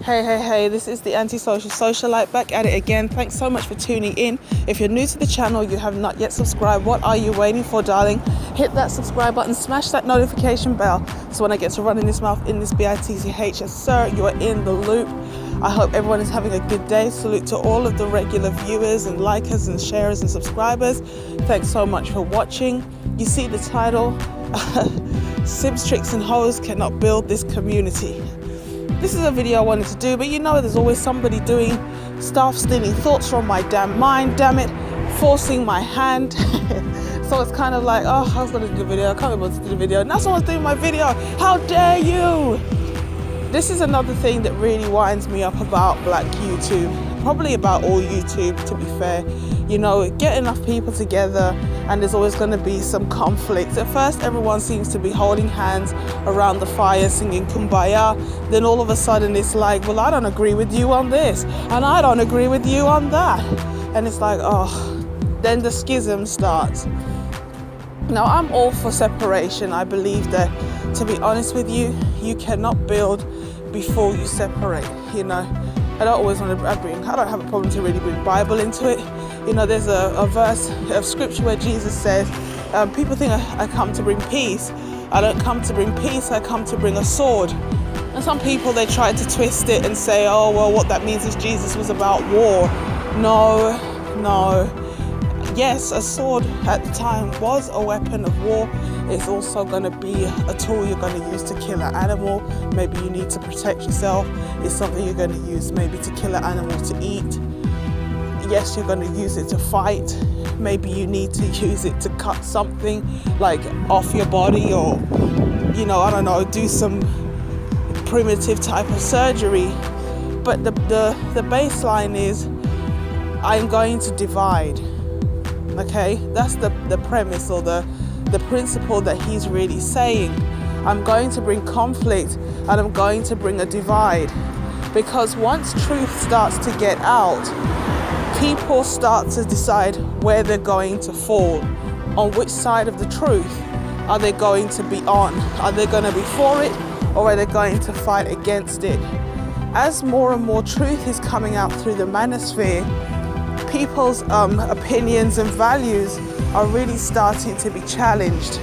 Hey, this is the antisocial socialite back at it again. Thanks so much for tuning in. If you're new to the channel, you have not yet subscribed, what are you waiting for, darling? Hit that subscribe button, smash that notification bell, so when I get to running this mouth in this bitch, yes sir, you are in the loop. I hope everyone is having a good day. Salute to all of the regular viewers and likers and sharers and subscribers. Thanks so much for watching. You see the title, Simps, Tricks and Hoes Cannot Build This Community. This is a video I wanted to do, but you know there's always somebody doing stuff, stealing thoughts from my damn mind, damn it, forcing my hand. So it's kind of like, oh, I was going to do the video, I can't be able to do the video. Now someone's doing my video, how dare you? This is another thing that really winds me up about black YouTube, probably about all YouTube to be fair. You know, get enough people together and there's always going to be some conflict. At first everyone seems to be holding hands around the fire singing Kumbaya, then all of a sudden it's like, well, I don't agree with you on this and I don't agree with you on that, and it's like, oh, then the schism starts. Now I'm all for separation. I believe that, to be honest with you, you cannot build before you separate. You know, I don't have a problem to really bring Bible into it. You know, there's a verse of scripture where Jesus says, people think I come to bring peace. I don't come to bring peace, I come to bring a sword. And some people, they try to twist it and say, oh, well, what that means is Jesus was about war. No. Yes, a sword at the time was a weapon of war. It's also going to be a tool you're going to use to kill an animal. Maybe you need to protect yourself. It's something you're going to use maybe to kill an animal to eat. Yes, you're going to use it to fight. Maybe you need to use it to cut something like off your body, or, you know, I don't know, do some primitive type of surgery. But the baseline is, I'm going to divide. Okay, that's the premise or the principle that he's really saying. I'm going to bring conflict and I'm going to bring a divide, because once truth starts to get out, people start to decide where they're going to fall, on which side of the truth are they going to be on. Are they going to be for it, or are they going to fight against it? As more and more truth is coming out through the manosphere, people's opinions and values are really starting to be challenged.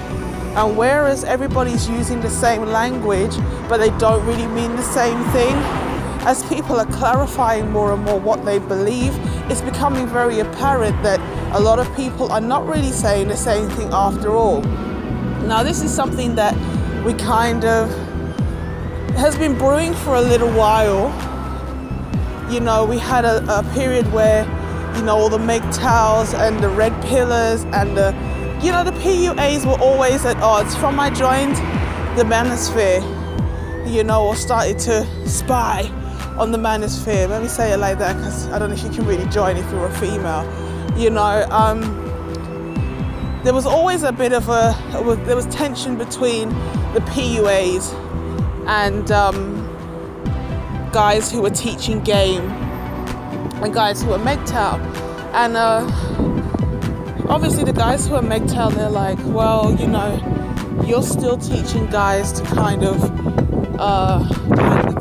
And whereas everybody's using the same language, but they don't really mean the same thing, as people are clarifying more and more what they believe, it's becoming very apparent that a lot of people are not really saying the same thing after all. Now, this is something that we kind of has been brewing for a little while. You know, we had a period where, you know, all the MGTOWs and the red pillars and the PUAs were always at odds. From I joined the manosphere, you know, or started to spy on the manosphere. Let me say it like that, because I don't know if you can really join if you're a female. You know, there was always a bit of there was tension between the PUAs and guys who were teaching game and guys who are MGTOW. And obviously the guys who are MGTOW, they're like, well, you know, you're still teaching guys to kind of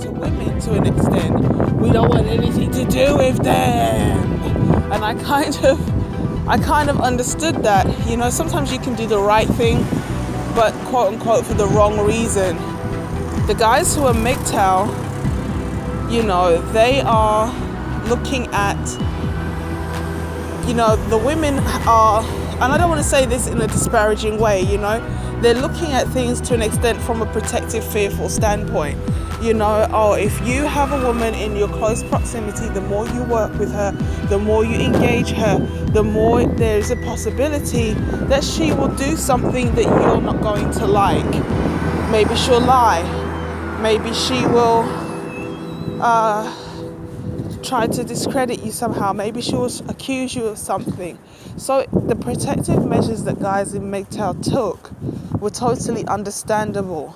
to women to an extent. We don't want anything to do with them. And I kind of understood that. You know, sometimes you can do the right thing, but quote unquote for the wrong reason. The guys who are MGTOW, you know, they are looking at, you know, the women are, and I don't want to say this in a disparaging way, you know, they're looking at things to an extent from a protective, fearful standpoint. You know, oh, if you have a woman in your close proximity, the more you work with her, the more you engage her, the more there's a possibility that she will do something that you're not going to like. Maybe she'll lie. Maybe she will try to discredit you somehow. Maybe she will accuse you of something. So the protective measures that guys in MGTOW took were totally understandable,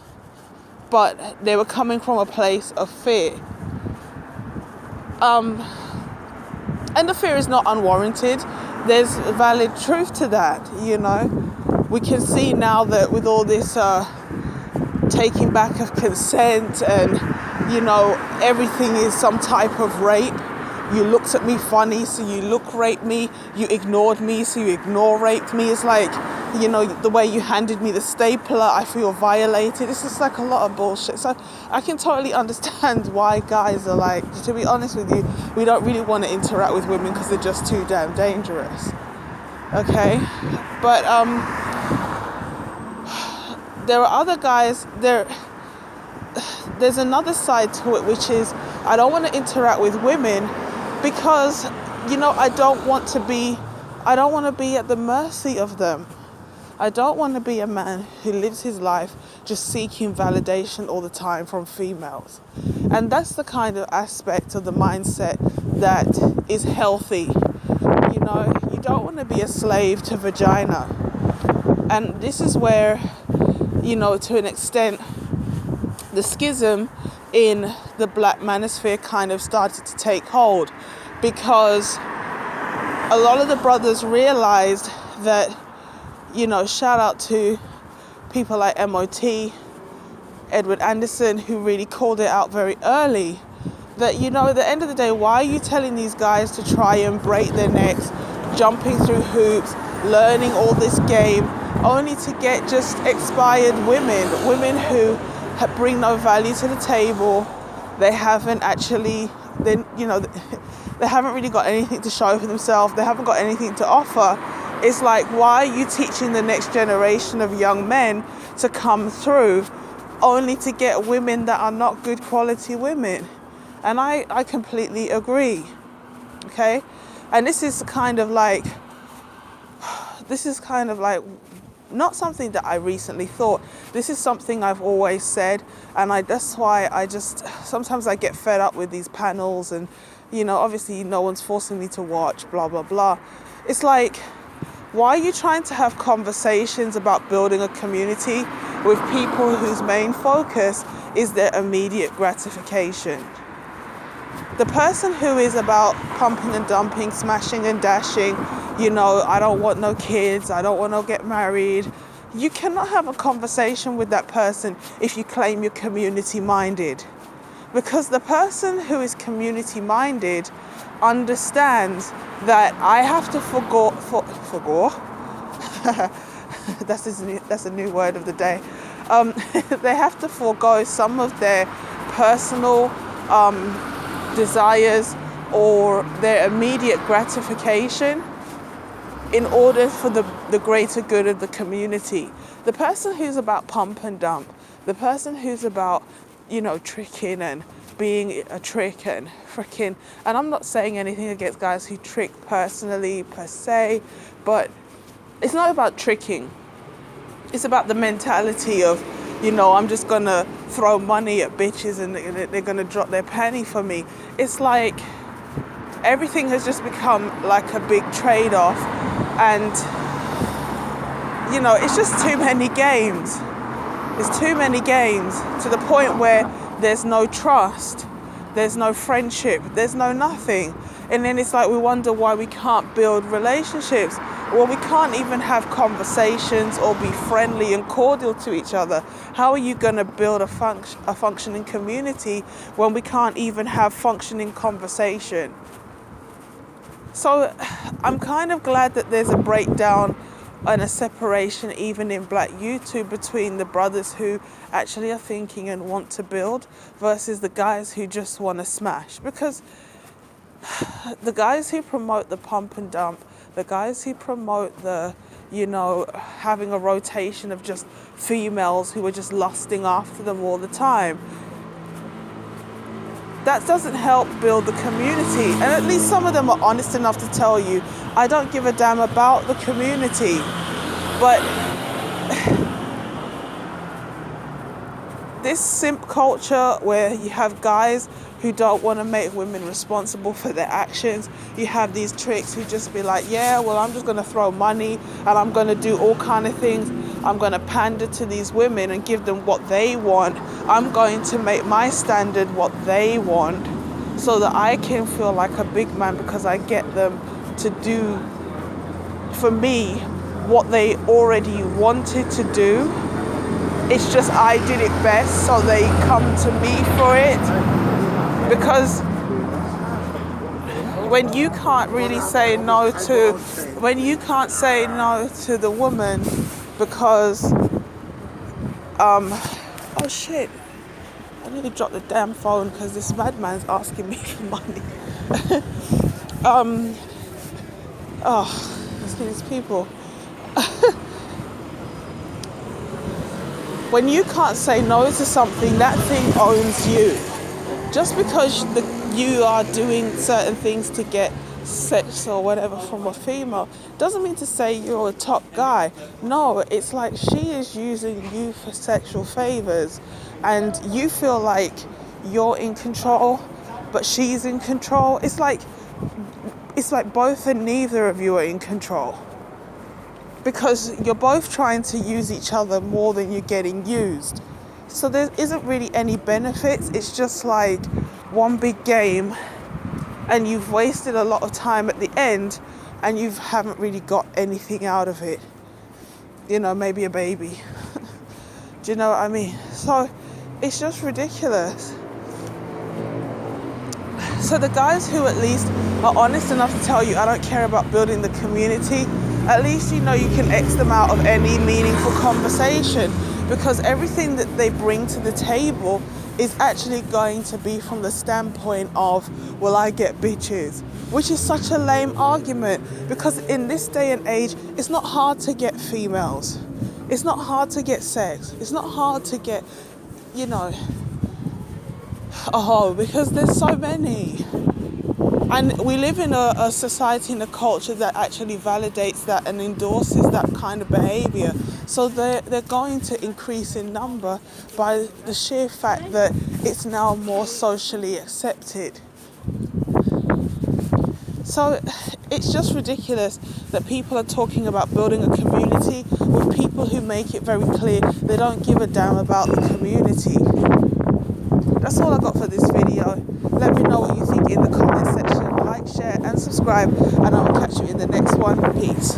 but they were coming from a place of fear. And the fear is not unwarranted. There's valid truth to that, you know. We can see now that with all this taking back of consent and, everything is some type of rape. You looked at me funny, so you look raped me. You ignored me, so you ignore raped me. It's like, the way you handed me the stapler, I feel violated. It's just like a lot of bullshit. So I can totally understand why guys are like, to be honest with you, we don't really want to interact with women because they're just too damn dangerous. Okay? But there are other guys, there's another side to it, which is I don't want to interact with women because, I don't want to be at the mercy of them. I don't want to be a man who lives his life just seeking validation all the time from females. And that's the kind of aspect of the mindset that is healthy. You don't want to be a slave to vagina. And this is where, to an extent, the schism in the black manosphere kind of started to take hold, because a lot of the brothers realized that, shout out to people like MOT, Edward Anderson, who really called it out very early, that, at the end of the day, why are you telling these guys to try and break their necks, jumping through hoops, learning all this game, only to get just expired women who bring no value to the table. They haven't actually, they haven't really got anything to show for themselves. They haven't got anything to offer. It's like, why are you teaching the next generation of young men to come through only to get women that are not good quality women? And I completely agree. Okay? And this is kind of like not something that I recently thought. This is something I've always said, and that's why sometimes I get fed up with these panels, and obviously no one's forcing me to watch, blah blah blah. It's like, why are you trying to have conversations about building a community with people whose main focus is their immediate gratification? The person who is about pumping and dumping, smashing and dashing, I don't want no kids, I don't want to get married. You cannot have a conversation with that person if you claim you're community-minded. Because the person who is community-minded understands that I have to forgo that's a new word of the day. They have to forgo some of their personal desires or their immediate gratification in order for the greater good of the community. The person who's about pump and dump, the person who's about, tricking and being a trick and freaking, and I'm not saying anything against guys who trick personally per se, but it's not about tricking. It's about the mentality of, I'm just gonna throw money at bitches and they're gonna drop their penny for me. It's like everything has just become like a big trade-off, and it's just too many games. It's too many games to the point where there's no trust, there's no friendship, there's no nothing. And then it's like we wonder why we can't build relationships. Well, we can't even have conversations or be friendly and cordial to each other. How are you going to build a functioning community when we can't even have functioning conversation? So I'm kind of glad that there's a breakdown and a separation even in Black YouTube between the brothers who actually are thinking and want to build versus the guys who just want to smash. Because the guys who promote the pump and dump, the guys who promote the, having a rotation of just females who are just lusting after them all the time, that doesn't help build the community. And at least some of them are honest enough to tell you, I don't give a damn about the community. But this simp culture where you have guys who don't want to make women responsible for their actions. You have these tricks who just be like, yeah, well, I'm just going to throw money and I'm going to do all kind of things. I'm going to pander to these women and give them what they want. I'm going to make my standard what they want so that I can feel like a big man because I get them to do for me what they already wanted to do. It's just I did it best, so they come to me for it. Because when you can't really say no to, when you can't say no to the woman because, oh shit, I nearly dropped the damn phone because this madman's asking me for money. These people. When you can't say no to something, that thing owns you. Just because you are doing certain things to get sex or whatever from a female doesn't mean to say you're a top guy. No, it's like she is using you for sexual favors and you feel like you're in control, but she's in control. It's like both and neither of you are in control. Because you're both trying to use each other more than you're getting used. So there isn't really any benefits. It's just like one big game and you've wasted a lot of time at the end and you haven't really got anything out of it. You know, maybe a baby. Do you know what I mean? So it's just ridiculous. So the guys who at least are honest enough to tell you, I don't care about building the community, at least you know you can X them out of any meaningful conversation, because everything that they bring to the table is actually going to be from the standpoint of, well, I get bitches, which is such a lame argument, because in this day and age, it's not hard to get females. It's not hard to get sex. It's not hard to get, you know, because there's so many. And we live in a society and a culture that actually validates that and endorses that kind of behavior. So they're going to increase in number by the sheer fact that it's now more socially accepted. So it's just ridiculous that people are talking about building a community with people who make it very clear they don't give a damn about the community. That's all I got for this video. Let me know what you think in the comment section. Like, share and subscribe, and I will catch you in the next one. Peace.